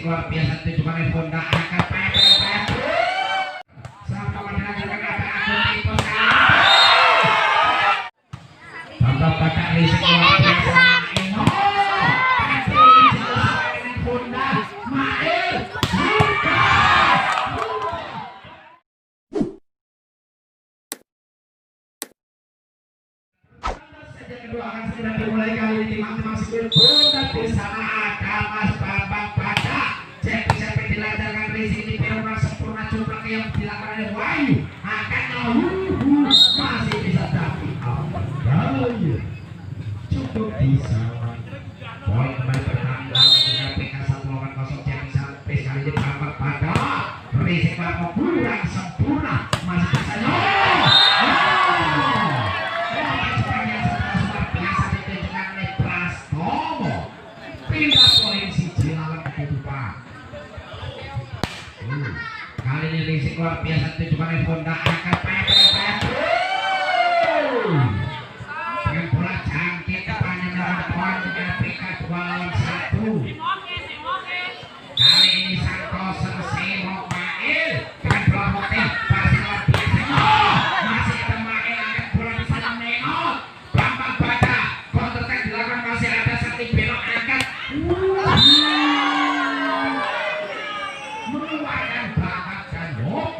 luar biasa tujuannya Honda akan sampai mendengarkan kata aku tipe tambah pada risik luar biasa Honda Mail kedua akan segera dimulai kali ini timang-timang sebelum Honda di sana ada Mas Bambang Pada cepi-cepi dilancarkan racing di peroran sempurna jumlah yang dilakukan oleh Wahyu akan masih bisa tapi cukup bisa poin kembali bertambah dengan PK 1-0 cepi sampai sekali ini Bambang Pada racing Bambang kurang sempurna masih bisa pindah poin siji lawan kehidupan. Kali ini risik luar biasa tujuannya Honda akan dengan bola jangkit depannya dalam poin dengan PK 2-1. Kali ini Santoso Sewok Mail dengan bola putih masih luar biasa. Masih ada Mail angkat bola di sana menengok. Bambang Pada counter attack dilakukan masih ada Sakti belok angkat. Mengeluarkan bakat dan buang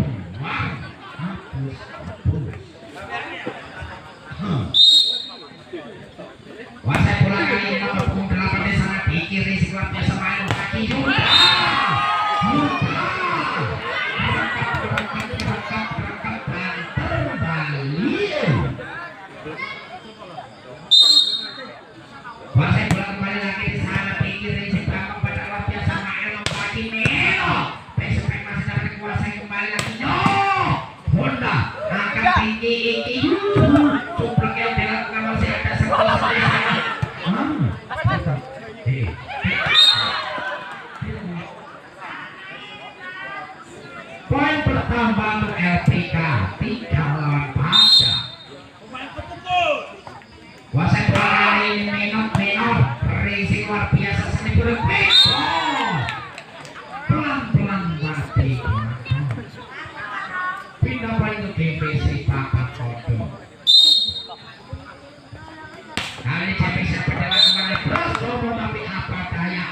wasai bola kali ini nomor punggung 8 di sana pikir risik luar biasa main kaki Yuda berangkat dan terbalik wasai bola kembali lagi di sana pikir risik Bambang Pada luar biasa main kaki Neno besok masih dapat kuasai kembali lagi Honda angkat tinggi cuplak yang dilakukan masih ada Santoso di sana poin bertambah untuk LPK 3-4 wasai bola kali ini menor racing luar biasa seni buruk pelan-pelan mati pindah poin untuk GPC Papat Kodo kali ini GPC berjalan kembali terus tapi apa daya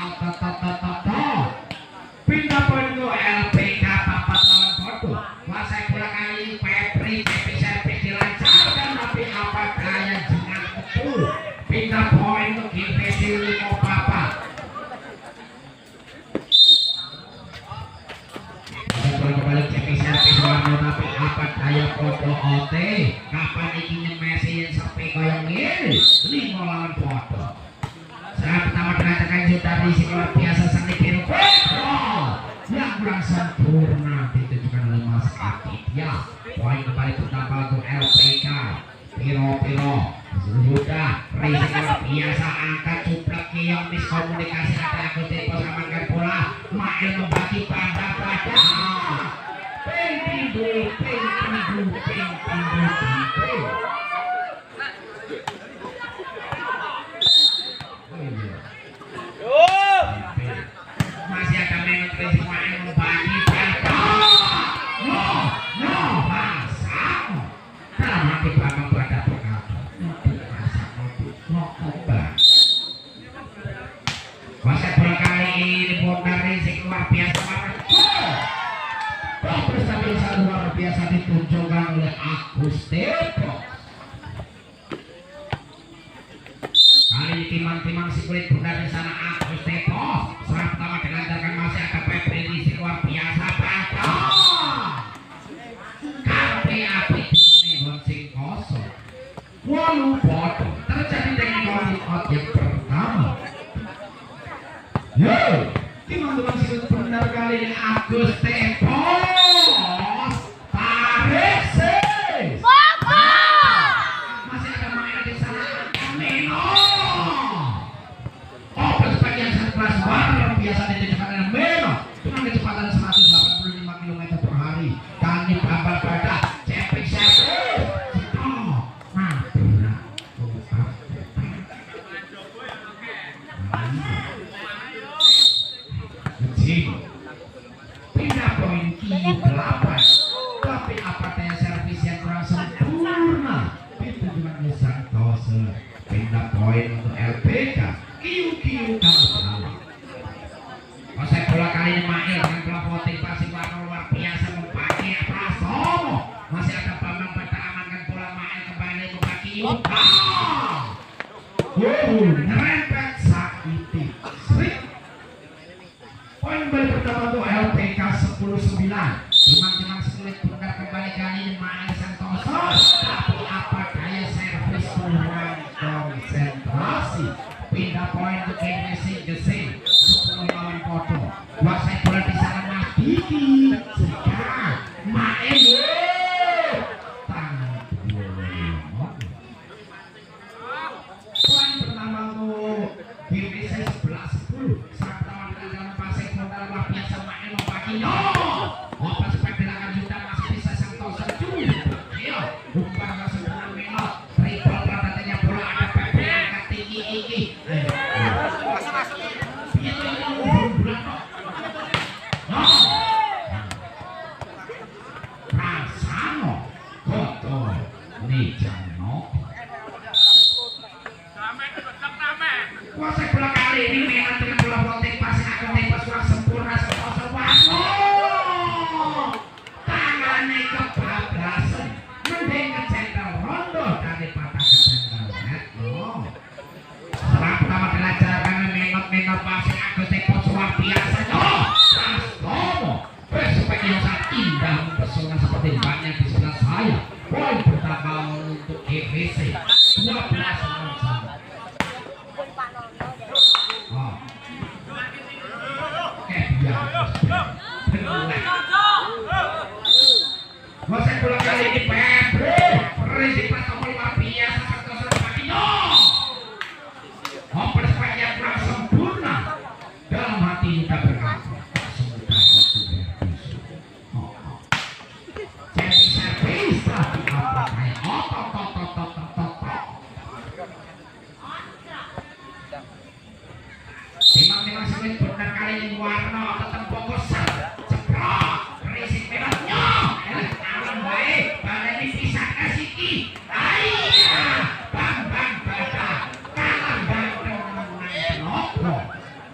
pindah poin untuk LPK Papat lawan Kodo wasai bola kali ini Febri GPC dilancarkan tapi apa daya jangan betul pindah poin untuk GPC 5 Papat kembali GPC tapi apa daya Kodo OT kapan ikinya Messi yang sampai koyong ini 5 lawan Kodo saat pertama dilancarkan sudah risik luar biasa seni biru yang kurang sempurna ditujukan oleh Mas Aditya poin kembali bertambah untuk LPK Piro sudah risik luar biasa angkat cuplak kiong miskomunikasi ada Agus Depo samankan bola Mail membagi Bambang Pada pindu masih ada menit racing Mail membagi Pada pasang dalam hati Bambang Pada wasai bola kali ini Honda racing luar biasa prestasi luar biasa ditunjukkan oleh Agus Depo kali ini timang-timang si kulit bundar di sana Agus Depo serang pertama dilancarkan masih ada Febri risik luar biasa Pada api di sing kosong walu bodoh terjadi dengan objek pertama timang-timang si kulit bundar kali ini Agus Depo tarik sis masih ada Mail di sana Neno sebagian satu kelas luar biasa ditujukan dengan Neno dengan kecepatan 185 km per hari kali Bambang Pada cepi Jim. Pindah poin Q8. Tapi apa daya servis yang kurang sempurna? Itu cuma Santoso. Pindah poin untuk LPK. Q kalah. Pasai bola kali ini Mail dengan bola voting pasti warna luar biasa mempakai Prasomo. Masih ada Bambang Bata amankan bola Mail kembali membagi Yuka. Nerempet sakiti. Poin kembali pertama untuk LPK 10-9. Timang-timang sulit bundar kembali kali ini Mail Santoso. Tapi apa daya servis kurang konsentrasi. Pindah poin untuk Indonesia Gesing 10 lawan foto. Kuasai bola di sana Mas Diki. Sekarang Mael tangan poin pertama untuk Indonesia 11-10. Saat lawan dalam pasai bola luar biasa Mael membaginya. Open sepak dilakukan Yuda masih bisa Santoso juga. Umpan masuk dengan menot. Triple perataannya bola ada Pepe angkat tinggi ini. Rasano Koto Nijano. Kuasai bola kali ini Menat dengan bola volley pas akan tembak kurang sempurna Santoso Wasno. Tangannya kebablasan. Mending ke central rondo daripada ke central net. Serang pertama dilancarkan Menot pasir Agus Tepos luar biasa. Prastomo berspek yang sangat indah mempesona seperti banyak di sebelah saya. Poin pertama untuk GVC 12-1. Kuasai bola kali ini Pepe Rizky Prastomo luar biasa Santoso Makinyo. Oper yang kurang sempurna. Dalam hati kita berkata semudah itu berbisu. Jadi servis tapi apa kayak otot. Timang sulit benar kali ini warna tetap fokus. Cepat Rizky Menotnya. Alam baik pada ini bisa kasih ki. Ayah Bambang Bata kalah ganteng menang Nopro.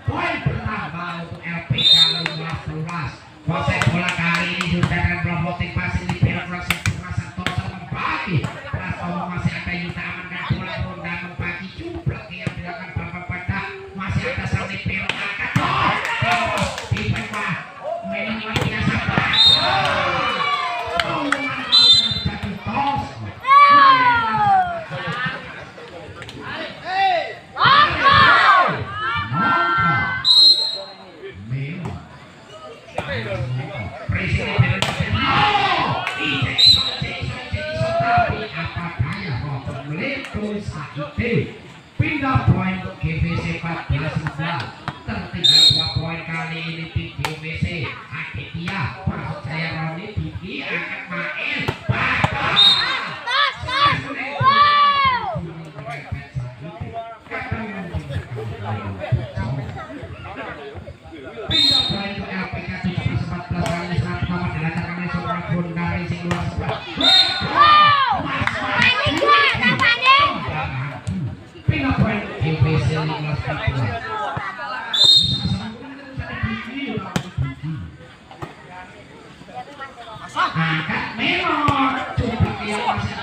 Poin pertama untuk LPK 15-11. Kuasai bola kali ini sudah dengan bola voting passing di pihak kurang sempurna Santoso membagi. Prastomo masih ada Yuta amankan bola ronda membagi jublak yang dilakukan Bambang Bata. Masih ada Sandi Piro angkat. Di bawah Menot luar biasa pindah poin untuk GVC 14-11. Tertinggal 2 poin kali ini di GVC. Aditya maksud saya Roni Diki angkat Mael Bata. Pindah poin untuk LPK 17-14 kali saat pertama dilancarkan oleh seorang Honda Racing luar sebelah. Pindah poin GVC 15-14. Angkat Menot coba yang masih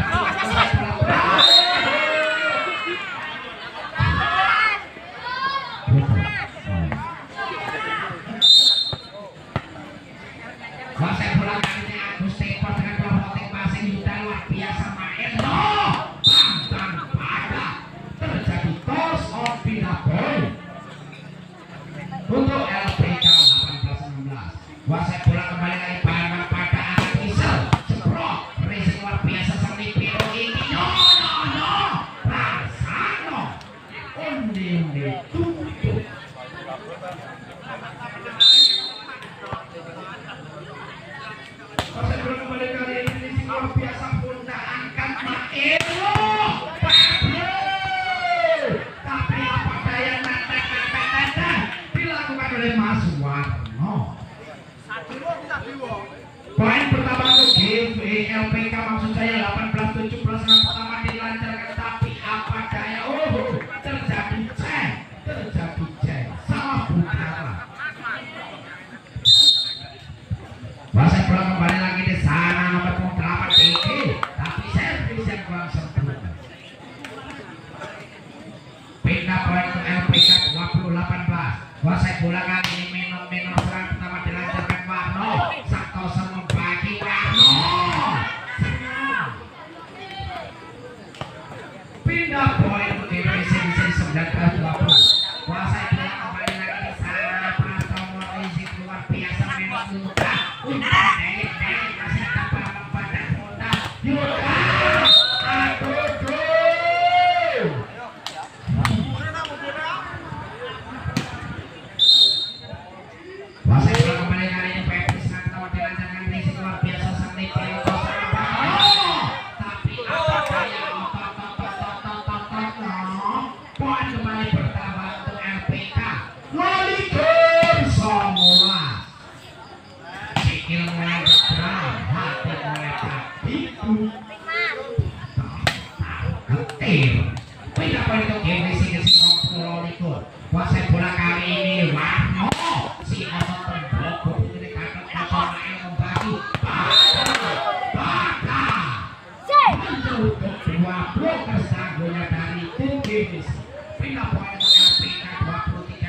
kuasai bola kali Agus Tepos dengan bola voting passing Yuda luar biasa Mael. Bambang Bata terjadi toss on pindah poin untuk LPK 18-16. Kuasai bola kembali lagi Bambang Bata angkat Isel Ceprok Rizky luar biasa Sandi Piro ini Rasano undi tutup. Kuasai bola kembali kali ini luar biasa Bunda angkat Maelo Pablo. Tapi apa daya nanda dilakukan oleh Mas Warno. Wasit bola kali ini minum serang pertama dilancarkan Warno. Santoso membagi Warno. Pindah poin untuk Indonesia di sini 19-20. Wasit bola kembali lagi di sana. Prastomo Rizik luar biasa memang Yuda. Umpan dari masih tanpa membaca Yuda. Yuda. Wasit bola kembali kali ini Febri sangat tawar dilancarkan Rizik luar biasa sampai Pelko tapi apa daya poin kembali bertambah untuk LPK Lolikur Somola sikil mulai bergerak hati mulai tertipu getir pindah poin untuk game Rizik ke Singkong Lolikur. Wasit bola kali ini Warno si Otot terbokok ini kakak Ismail membagi Baka menutup dua blok kesagunya dari tim Gimis. Pindah poin untuk LPK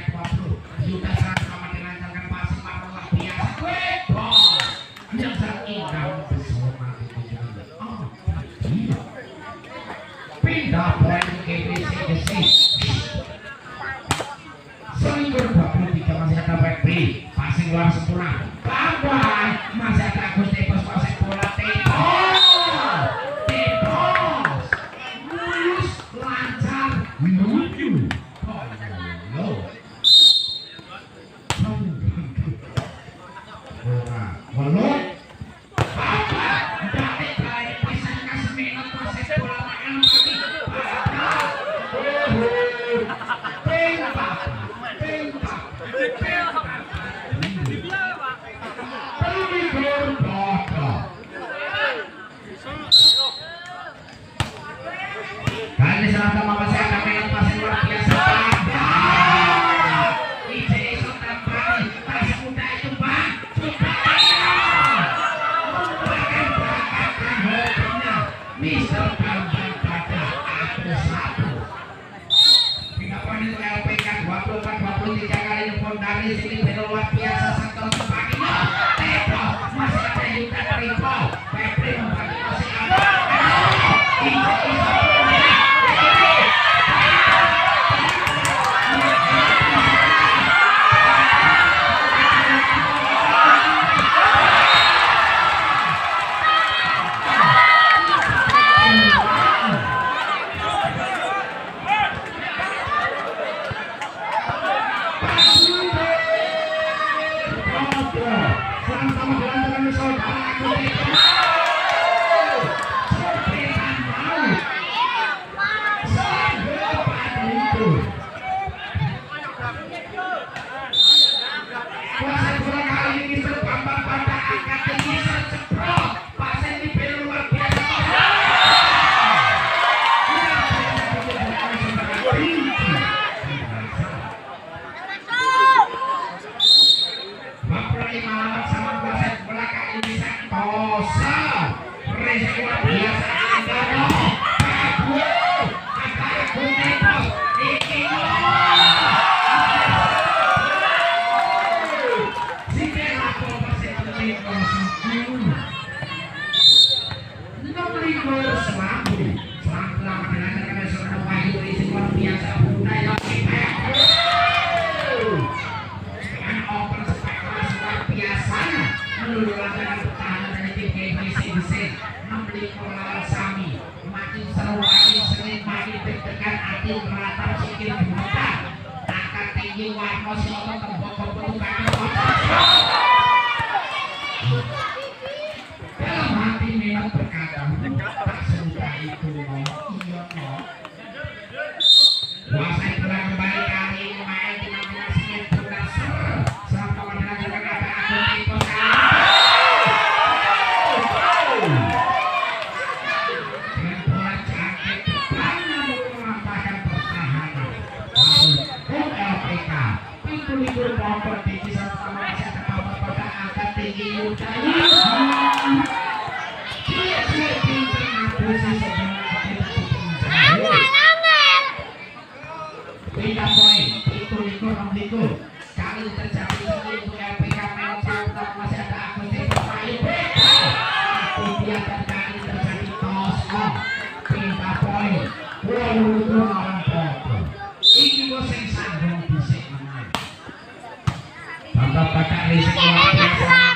23-20. Sudah sama dilancarkan pasir luar biasa. Webol yang sangat indah bersama pindah poin untuk Gimis. Selingkuh 23 masih ada Febri passing luar sempurna bawah masih ada Agus Tepos wasit bola Tepos mulus lancar menuju bola bawah dari pisang Kasmino wasit bola kali selatan mama saya kami pasir luar biasa ICE Sultan Bali masih muda itu bang memberikan belakangkan hobinya Mister Bambang pada aku satu pindah poin untuk LPK 24-23 kali pun dari sini luar biasa Santoso paginya Tepos masih ada Yuda Tripo Febri membagi masih ada sama-sama dilancarkan saudara aku wasit bola kali ini Bambang pada angkat tinggi terceprot pasien di bel luar biasa malam sama wasit bola kali ini Santoso Rizik luar biasa Andaro Abu Aku Tepos iki makin seru makin sering makin deg-degan hati meratap sikil gemetar angkat tinggi Warno Sioto terbokok petukannya dalam hati memang berkata tak serupa itu iya wasit bola kembali kali ini main di nominasinya bola ser sampai mendengarkan kata Agus Tepos libur motor di kisah pertama masih ada kabar pada angkat tinggi Yuda dia pinter ngapusi sebenarnya pindah poin itu Romliku. Kali terjadi sendiri untuk LPK Melcam, masih ada Agus Devayu. Aku dia terjadi tos on. Pinta poin. Itu orang foto. Ini gue sing sambung bisik menang. Bapak-bapak risiko luar biasa.